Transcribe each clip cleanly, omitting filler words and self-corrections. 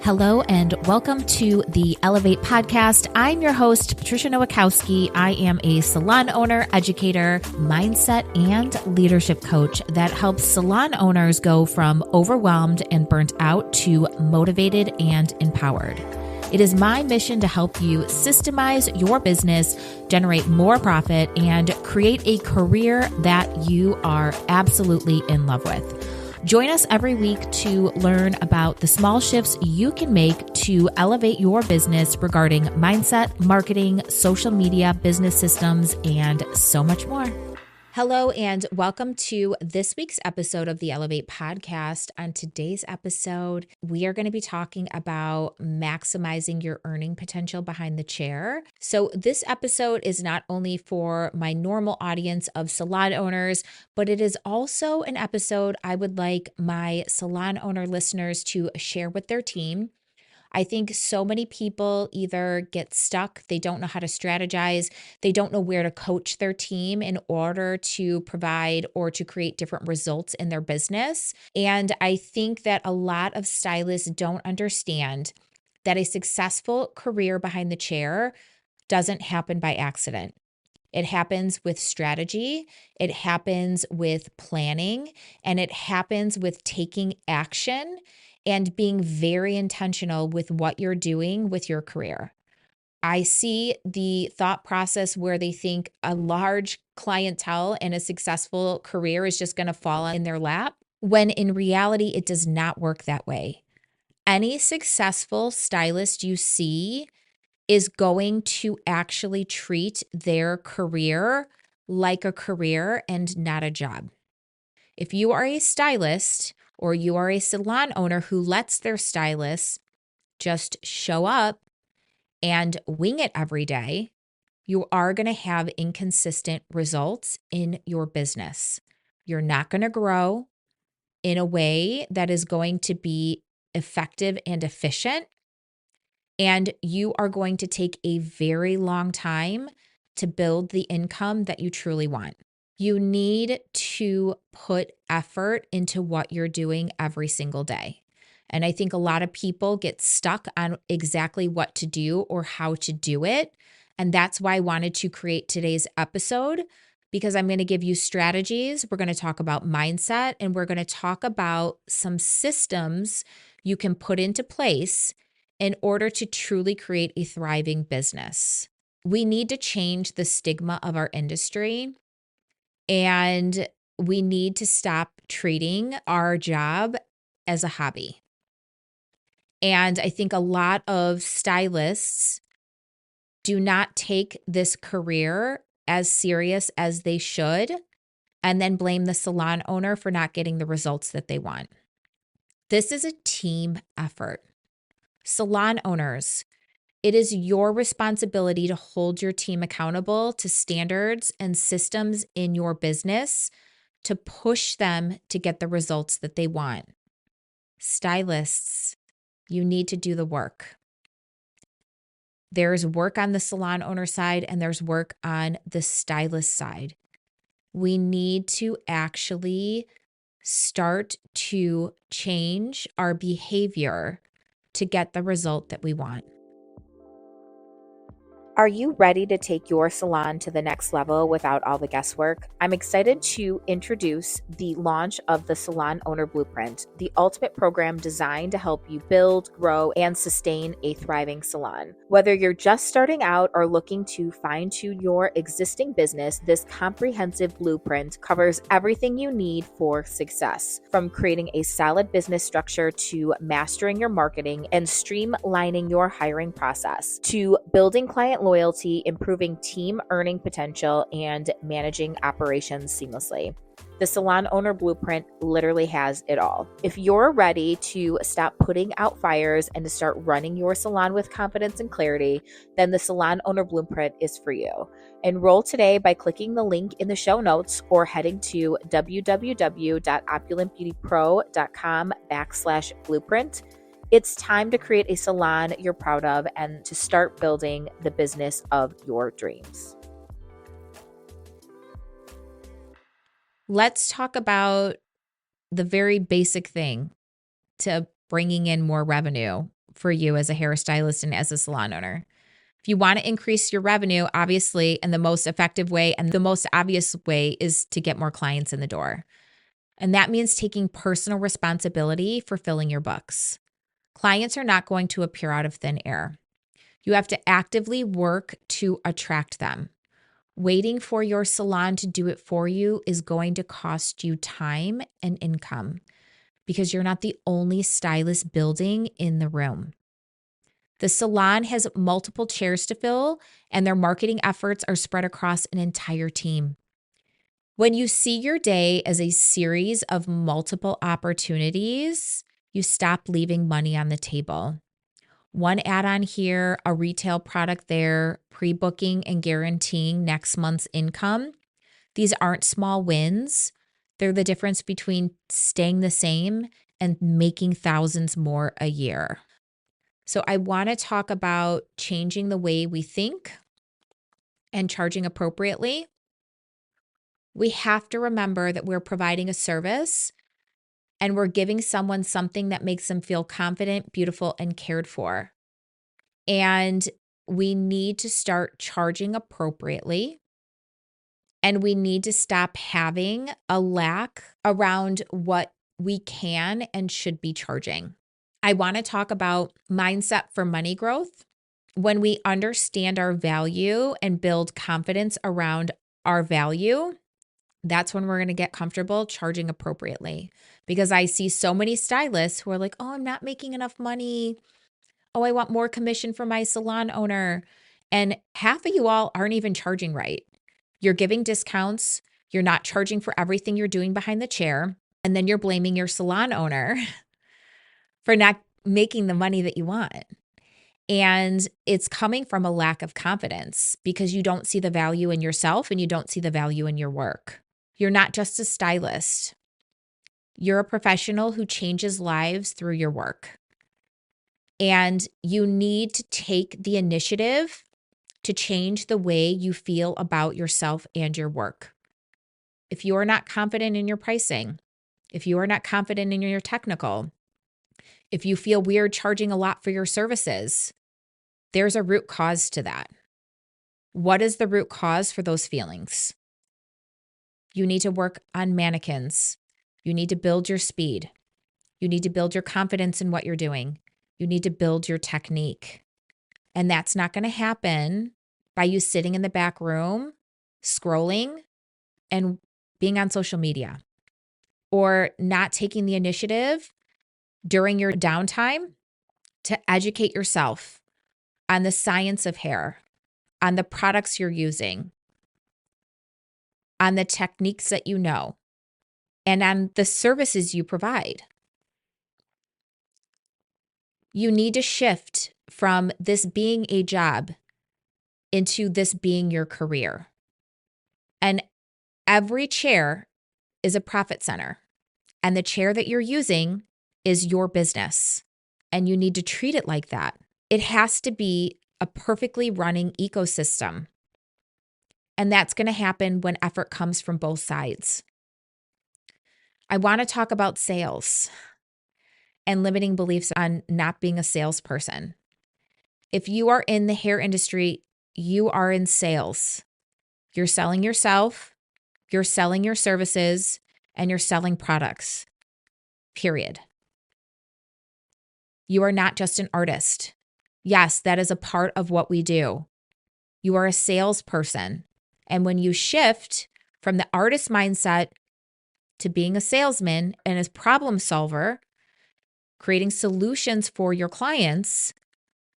Hello and welcome to the Elevate podcast. I'm your host, Patricia Nowakowski. I am a salon owner, educator, mindset, and leadership coach that helps salon owners go from overwhelmed and burnt out to motivated and empowered. It is my mission to help you systemize your business, generate more profit, and create a career that you are absolutely in love with. Join us every week to learn about the small shifts you can make to elevate your business regarding mindset, marketing, social media, business systems, and so much more. Hello, and welcome to this week's episode of the Elevate podcast. On today's episode, we are going to be talking about maximizing your earning potential behind the chair. So this episode is not only for my normal audience of salon owners, but it is also an episode I would like my salon owner listeners to share with their team. I think so many people either get stuck, they don't know how to strategize, they don't know where to coach their team in order to provide or to create different results in their business. And I think that a lot of stylists don't understand that a successful career behind the chair doesn't happen by accident. It happens with strategy, it happens with planning, and it happens with taking action and being very intentional with what you're doing with your career. I see the thought process where they think a large clientele and a successful career is just going to fall in their lap, when in reality, it does not work that way. Any successful stylist you see is going to actually treat their career like a career and not a job. If you are a stylist or you are a salon owner who lets their stylists just show up and wing it every day, you are going to have inconsistent results in your business. You're not going to grow in a way that is going to be effective and efficient. And you are going to take a very long time to build the income that you truly want. You need to put effort into what you're doing every single day. And I think a lot of people get stuck on exactly what to do or how to do it. And that's why I wanted to create today's episode, because I'm going to give you strategies. We're going to talk about mindset, and we're going to talk about some systems you can put into place in order to truly create a thriving business. We need to change the stigma of our industry, and we need to stop treating our job as a hobby. And I think a lot of stylists do not take this career as serious as they should, and then blame the salon owner for not getting the results that they want. This is a team effort. Salon owners, it is your responsibility to hold your team accountable to standards and systems in your business to push them to get the results that they want. Stylists, you need to do the work. There's work on the salon owner side and there's work on the stylist side. We need to actually start to change our behavior to get the result that we want. Are you ready to take your salon to the next level without all the guesswork? I'm excited to introduce the launch of the Salon Owner Blueprint, the ultimate program designed to help you build, grow, and sustain a thriving salon. Whether you're just starting out or looking to fine-tune your existing business, this comprehensive blueprint covers everything you need for success, from creating a solid business structure to mastering your marketing and streamlining your hiring process, to building client loyalty, improving team earning potential, and managing operations seamlessly. The Salon Owner Blueprint literally has it all. If you're ready to stop putting out fires and to start running your salon with confidence and clarity, then the Salon Owner Blueprint is for you. Enroll today by clicking the link in the show notes or heading to www.opulentbeautypro.com/blueprint. It's time to create a salon you're proud of and to start building the business of your dreams. Let's talk about the very basic thing to bringing in more revenue for you as a hairstylist and as a salon owner. If you want to increase your revenue, obviously, and the most effective way and the most obvious way is to get more clients in the door. And that means taking personal responsibility for filling your books. Clients are not going to appear out of thin air. You have to actively work to attract them. Waiting for your salon to do it for you is going to cost you time and income because you're not the only stylist building in the room. The salon has multiple chairs to fill, and their marketing efforts are spread across an entire team. When you see your day as a series of multiple opportunities, you stop leaving money on the table. One add-on here, a retail product there, pre-booking and guaranteeing next month's income. These aren't small wins. They're the difference between staying the same and making thousands more a year. So I want to talk about changing the way we think and charging appropriately. We have to remember that we're providing a service and we're giving someone something that makes them feel confident, beautiful, and cared for. And we need to start charging appropriately. And we need to stop having a lack around what we can and should be charging. I want to talk about mindset for money growth. When we understand our value and build confidence around our value, that's when we're going to get comfortable charging appropriately. Because I see so many stylists who are like, oh, I'm not making enough money. Oh, I want more commission from my salon owner. And half of you all aren't even charging right. You're giving discounts. You're not charging for everything you're doing behind the chair. And then you're blaming your salon owner for not making the money that you want. And it's coming from a lack of confidence because you don't see the value in yourself and you don't see the value in your work. You're not just a stylist. You're a professional who changes lives through your work. And you need to take the initiative to change the way you feel about yourself and your work. If you are not confident in your pricing, if you are not confident in your technical, if you feel weird charging a lot for your services, there's a root cause to that. What is the root cause for those feelings? You need to work on mannequins. You need to build your speed. You need to build your confidence in what you're doing. You need to build your technique. And that's not going to happen by you sitting in the back room, scrolling, and being on social media, or not taking the initiative during your downtime to educate yourself on the science of hair, on the products you're using, on the techniques that you know, and on the services you provide. You need to shift from this being a job into this being your career. And every chair is a profit center. And the chair that you're using is your business. And you need to treat it like that. It has to be a perfectly running ecosystem. And that's going to happen when effort comes from both sides. I want to talk about sales and limiting beliefs on not being a salesperson. If you are in the hair industry, you are in sales. You're selling yourself, you're selling your services, and you're selling products, period. You are not just an artist. Yes, that is a part of what we do. You are a salesperson. And when you shift from the artist mindset to being a salesman and a problem solver, creating solutions for your clients,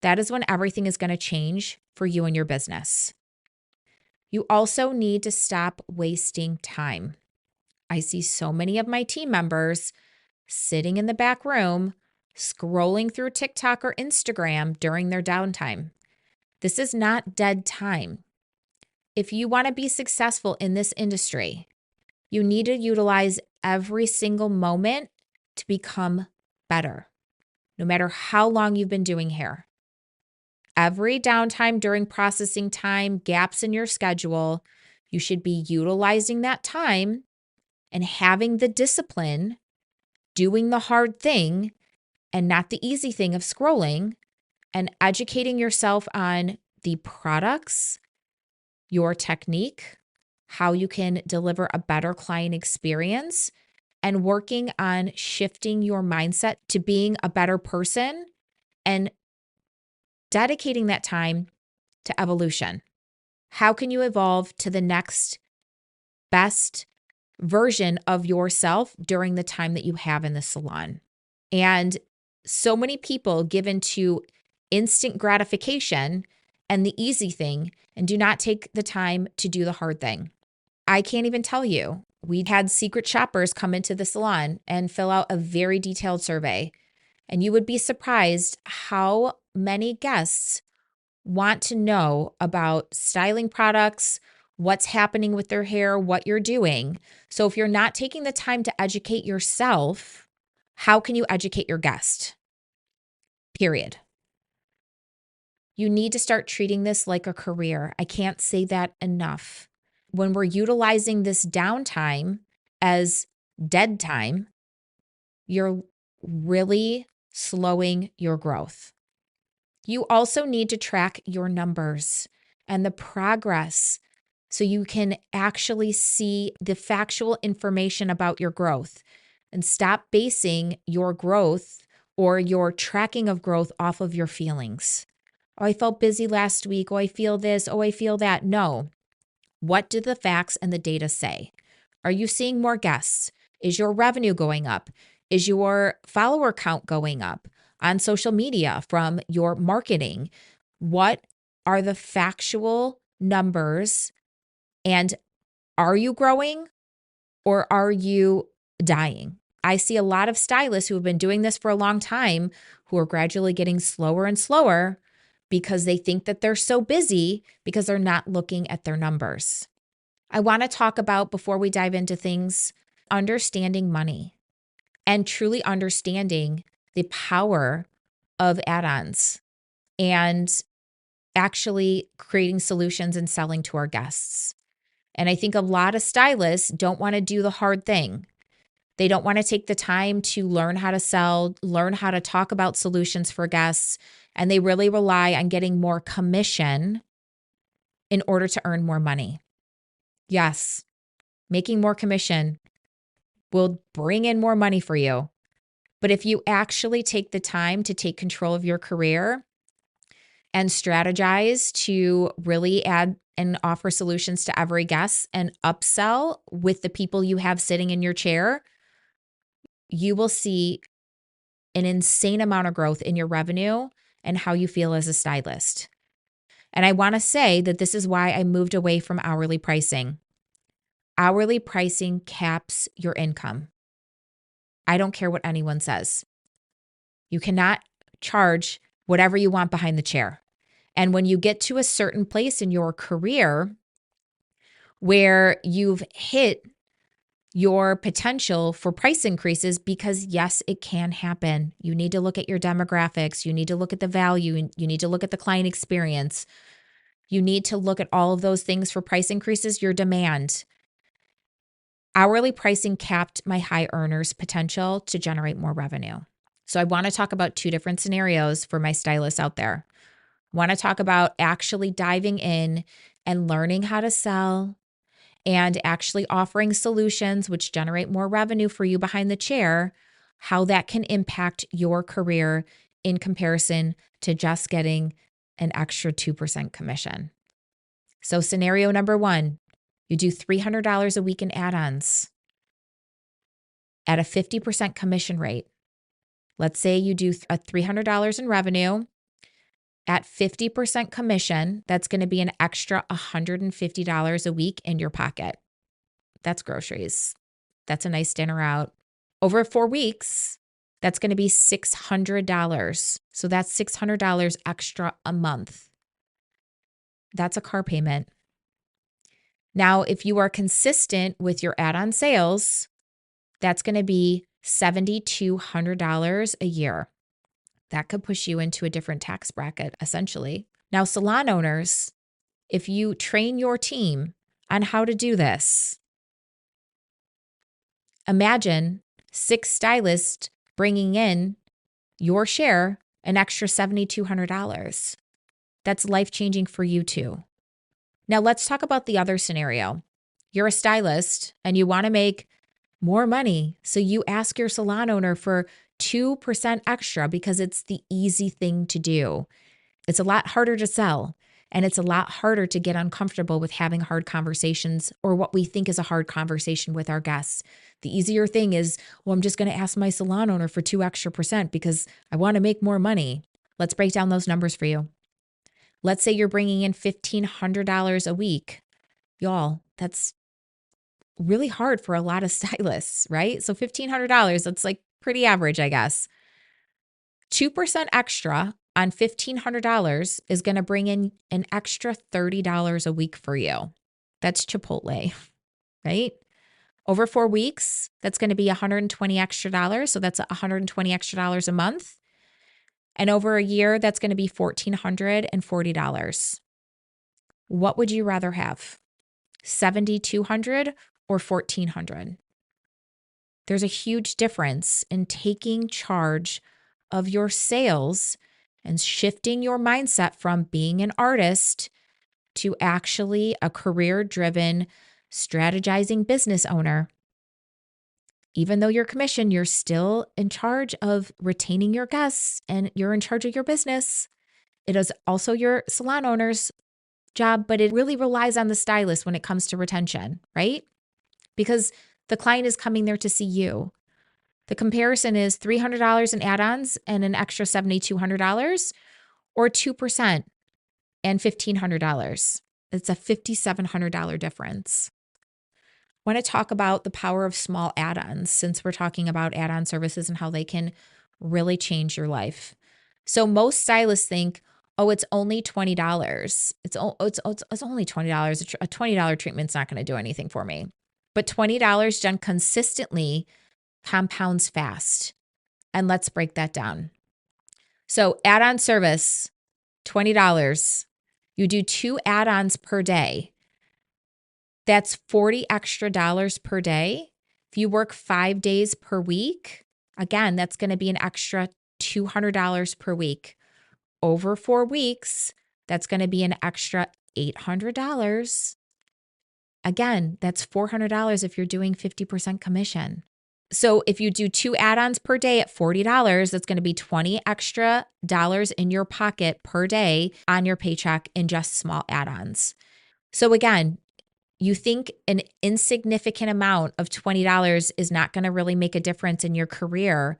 that is when everything is going to change for you and your business. You also need to stop wasting time. I see so many of my team members sitting in the back room, scrolling through TikTok or Instagram during their downtime. This is not dead time. If you want to be successful in this industry, you need to utilize every single moment to become better, no matter how long you've been doing hair. Every downtime during processing time, gaps in your schedule, you should be utilizing that time and having the discipline, doing the hard thing, and not the easy thing of scrolling, and educating yourself on the products, your technique, how you can deliver a better client experience, and working on shifting your mindset to being a better person and dedicating that time to evolution. How can you evolve to the next best version of yourself during the time that you have in the salon? And so many people give into instant gratification and the easy thing and do not take the time to do the hard thing. I can't even tell you. We had secret shoppers come into the salon and fill out a very detailed survey. And you would be surprised how many guests want to know about styling products, what's happening with their hair, what you're doing. So if you're not taking the time to educate yourself, how can you educate your guest? Period. You need to start treating this like a career. I can't say that enough. When we're utilizing this downtime as dead time, you're really slowing your growth. You also need to track your numbers and the progress so you can actually see the factual information about your growth and stop basing your growth or your tracking of growth off of your feelings. Oh, I felt busy last week. Oh, I feel this. Oh, I feel that. No. What do the facts and the data say? Are you seeing more guests? Is your revenue going up? Is your follower count going up on social media from your marketing? What are the factual numbers? And are you growing or are you dying? I see a lot of stylists who have been doing this for a long time who are gradually getting slower and slower because they think that they're so busy because they're not looking at their numbers. I want to talk about, before we dive into things, understanding money and truly understanding the power of add-ons and actually creating solutions and selling to our guests. And I think a lot of stylists don't want to do the hard thing. They don't want to take the time to learn how to sell, learn how to talk about solutions for guests, and they really rely on getting more commission in order to earn more money. Yes, making more commission will bring in more money for you. But if you actually take the time to take control of your career and strategize to really add and offer solutions to every guest and upsell with the people you have sitting in your chair, you will see an insane amount of growth in your revenue and how you feel as a stylist. And I want to say that this is why I moved away from hourly pricing. Hourly pricing caps your income. I don't care what anyone says. You cannot charge whatever you want behind the chair. And when you get to a certain place in your career where you've hit your potential for price increases, because yes, it can happen. You need to look at your demographics. You need to look at the value. You need to look at the client experience. You need to look at all of those things for price increases, your demand. Hourly pricing capped my high earners' potential to generate more revenue. So I want to talk about two different scenarios for my stylists out there. I want to talk about actually diving in and learning how to sell and actually offering solutions which generate more revenue for you behind the chair, how that can impact your career in comparison to just getting an extra 2% commission. So scenario number one, you do $300 a week in add-ons at a 50% commission rate. Let's say you do a $300 in revenue at 50% commission. That's going to be an extra $150 a week in your pocket. That's groceries. That's a nice dinner out. Over 4 weeks, that's going to be $600. So that's $600 extra a month. That's a car payment. Now, if you are consistent with your add-on sales, that's going to be $7,200 a year. That could push you into a different tax bracket, essentially. Now, salon owners, if you train your team on how to do this, imagine 6 stylists bringing in your share an extra $7,200. That's life-changing for you too. Now let's talk about the other scenario. You're a stylist and you want to make more money. So you ask your salon owner for 2% extra because it's the easy thing to do. It's a lot harder to sell, and it's a lot harder to get uncomfortable with having hard conversations or what we think is a hard conversation with our guests. The easier thing is, well, I'm just going to ask my salon owner for 2% extra because I want to make more money. Let's break down those numbers for you. Let's say you're bringing in $1,500 a week. Y'all, that's really hard for a lot of stylists, right? So $1,500, that's like pretty average, I guess. 2% extra on $1,500 is going to bring in an extra $30 a week for you. That's Chipotle, right? Over 4 weeks, that's going to be $120 extra. So that's $120 extra a month. And over a year, that's going to be $1,440. What would you rather have? $7,200 or $1,400? There's a huge difference in taking charge of your sales and shifting your mindset from being an artist to actually a career-driven, strategizing business owner. Even though you're commissioned, you're still in charge of retaining your guests and you're in charge of your business. It is also your salon owner's job, but it really relies on the stylist when it comes to retention, right? Because the client is coming there to see you. The comparison is $300 in add-ons and an extra $7,200 or 2% and $1,500. It's a $5,700 difference. I want to talk about the power of small add-ons since we're talking about add-on services and how they can really change your life. So most stylists think, oh, it's only $20. It's only $20. A $20 treatment's not going to do anything for me. But $20 done consistently compounds fast. And let's break that down. So add-on service, $20. You do 2 add-ons per day. That's $40 extra per day. If you work 5 days per week, again, that's going to be an extra $200 per week. Over 4 weeks, that's going to be an extra $800. Again, that's $400 if you're doing 50% commission. So if you do 2 add-ons per day at $40, that's going to be $20 extra in your pocket per day on your paycheck in just small add-ons. So again, you think an insignificant amount of $20 is not going to really make a difference in your career,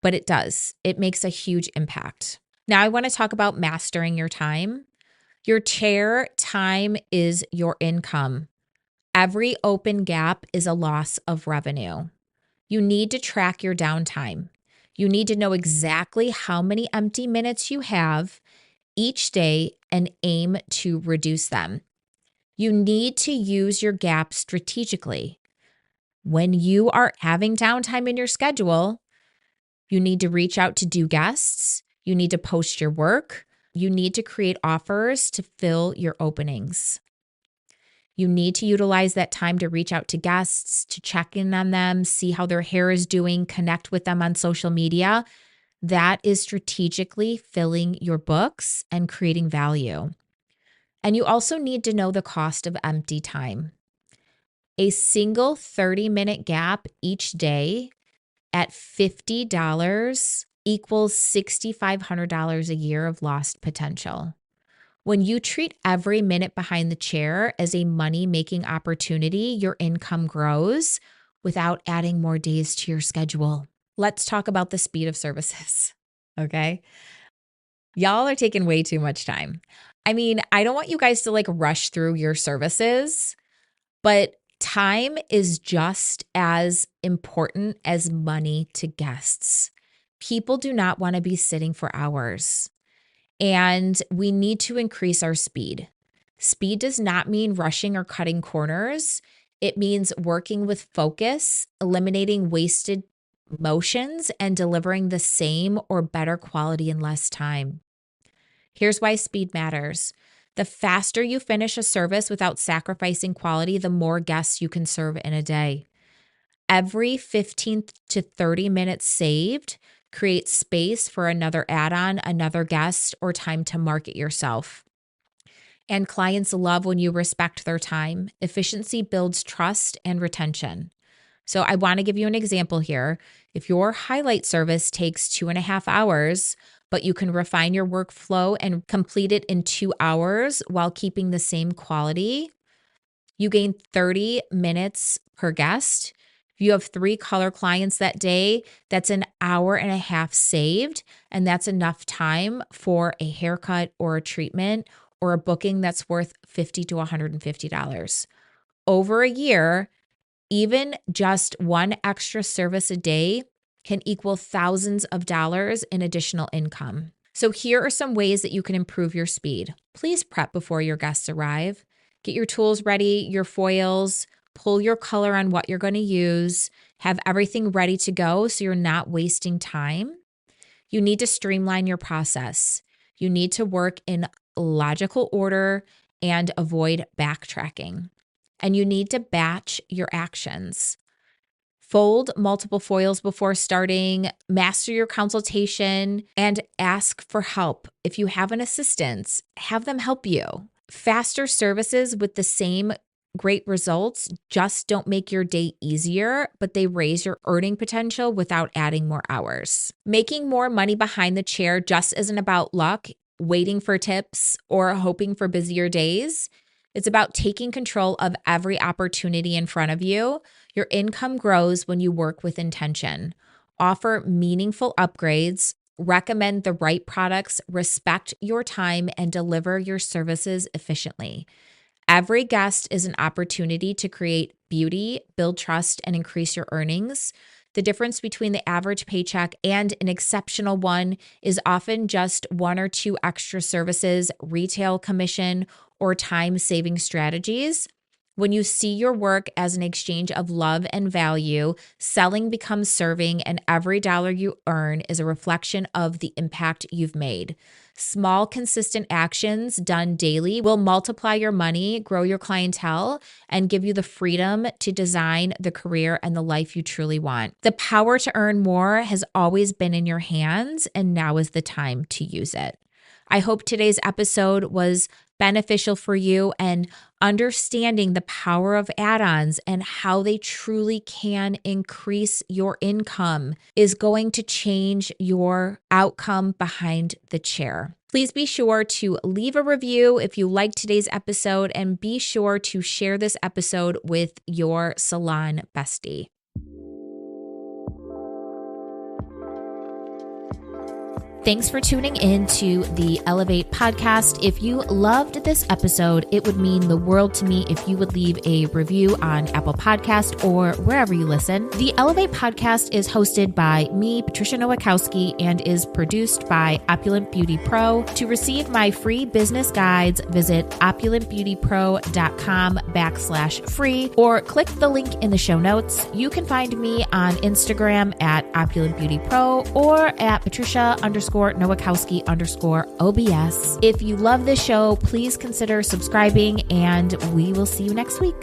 but it does. It makes a huge impact. Now I want to talk about mastering your time. Your chair time is your income. Every open gap is a loss of revenue. You need to track your downtime. You need to know exactly how many empty minutes you have each day and aim to reduce them. You need to use your gaps strategically. When you are having downtime in your schedule, you need to reach out to do guests. You need to post your work. You need to create offers to fill your openings. You need to utilize that time to reach out to guests, to check in on them, see how their hair is doing, connect with them on social media. That is strategically filling your books and creating value. And you also need to know the cost of empty time. A single 30-minute gap each day at $50 equals $6,500 a year of lost potential. When you treat every minute behind the chair as a money-making opportunity, your income grows without adding more days to your schedule. Let's talk about the speed of services, okay? Y'all are taking way too much time. I mean, I don't want you guys to rush through your services, but time is just as important as money to guests. People do not want to be sitting for hours. And we need to increase our speed. Speed does not mean rushing or cutting corners. It means working with focus, eliminating wasted motions, and delivering the same or better quality in less time. Here's why speed matters. The faster you finish a service without sacrificing quality, the more guests you can serve in a day. Every 15 to 30 minutes saved Create space for another add-on, another guest, or time to market yourself. And clients love when you respect their time. Efficiency builds trust and retention. So I want to give you an example here. If your highlight service takes 2.5 hours, but you can refine your workflow and complete it in 2 hours while keeping the same quality, you gain 30 minutes per guest. If you have 3 color clients that day, that's an hour and a half saved, and that's enough time for a haircut or a treatment or a booking that's worth $50 to $150. Over a year, even just one extra service a day can equal thousands of dollars in additional income. So here are some ways that you can improve your speed. Please prep before your guests arrive. Get your tools ready, your foils, pull your color on what you're going to use, have everything ready to go so you're not wasting time. You need to streamline your process. You need to work in logical order and avoid backtracking. And you need to batch your actions. Fold multiple foils before starting, master your consultation, and ask for help. If you have an assistant, have them help you. Faster services with the same great results just don't make your day easier, but they raise your earning potential without adding more hours. Making more money behind the chair just isn't about luck, waiting for tips, or hoping for busier days. It's about taking control of every opportunity in front of you. Your income grows when you work with intention. Offer meaningful upgrades, recommend the right products, respect your time, and deliver your services efficiently. Every guest is an opportunity to create beauty, build trust, and increase your earnings. The difference between the average paycheck and an exceptional one is often just 1 or 2 extra services, retail commission, or time-saving strategies. When you see your work as an exchange of love and value, selling becomes serving, and every dollar you earn is a reflection of the impact you've made. Small, consistent actions done daily will multiply your money, grow your clientele, and give you the freedom to design the career and the life you truly want. The power to earn more has always been in your hands, and now is the time to use it. I hope today's episode was beneficial for you, and understanding the power of add-ons and how they truly can increase your income is going to change your outcome behind the chair. Please be sure to leave a review if you liked today's episode, and be sure to share this episode with your salon bestie. Thanks for tuning in to the Elevate podcast. If you loved this episode, it would mean the world to me if you would leave a review on Apple Podcast or wherever you listen. The Elevate podcast is hosted by me, Patricia Nowakowski, and is produced by Opulent Beauty Pro. To receive my free business guides, visit opulentbeautypro.com/free or click the link in the show notes. You can find me on Instagram at Opulent Beauty Pro or at Patricia_Nowakowski_OBS. If you love this show, please consider subscribing, and we will see you next week.